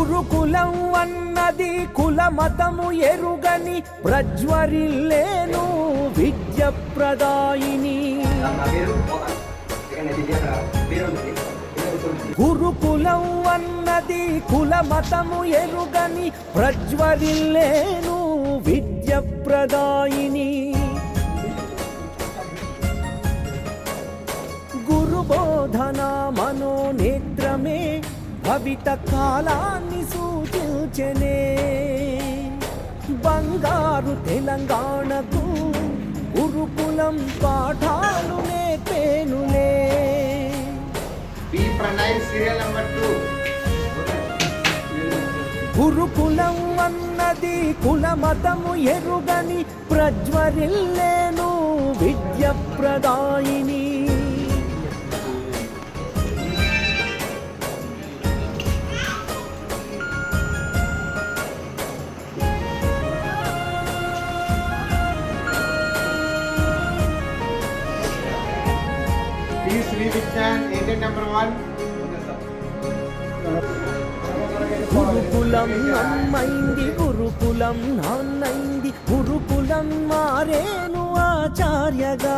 గురుకులం అన్నది కుల మతము ఎరుగని ప్రజ్వరిల్లేను విద్య ప్రదాయిని. గురుకులం అన్నది కుల మతము ఎరుగని ప్రజ్వరిల్లేను విద్య ప్రదాయిని. గురుబోధన మనోనేత్రమే భవిత కాలాన్ని సూచించనే. బంగారు తెలంగాణకు గురుకులం పాఠాలు నేర్పేనులే. గురుకులం అన్నది కుల మతము ఎరుగని ప్రజ్వరిల్లేను విద్య ప్రదాయిని. గురుకులం అమ్మైంది గురుకులం నాన్నైంది గురుకులం మారేను ఆచార్యగా.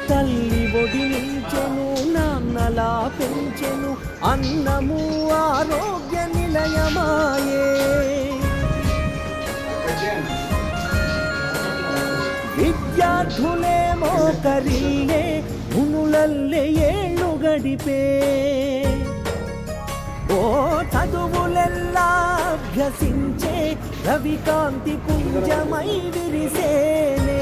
తల్లి ఒడినించెను నాన్నలా పెంచెను అన్నము ఆరోగ్య నిలయమాయే. విద్యార్థులే మోకరిల్లే మునులల్లే ఏళ్ళు గడిపే. ఓ చదువులెల్లా అభ్యసించే రవికాంతి పుంజమై విరిసేనే.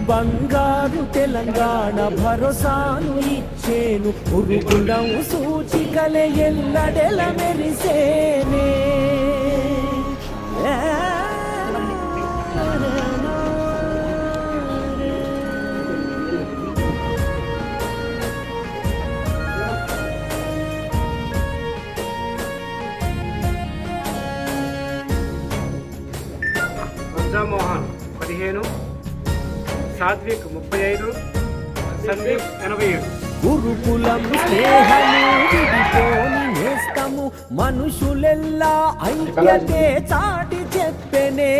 బంగారు తెలంగాణ భరోసాను ఇచ్చేను గురుకులం సూచికలే ఎల్లడెల మెరిసేనే. మోహన్ 15, సాత్విక్ 35, సందీప్ 87. గురుకులం స్నేహము విడిపోని నేస్తము మనుషులెల్లా ఐక్యతే చాటి చెప్పెనే.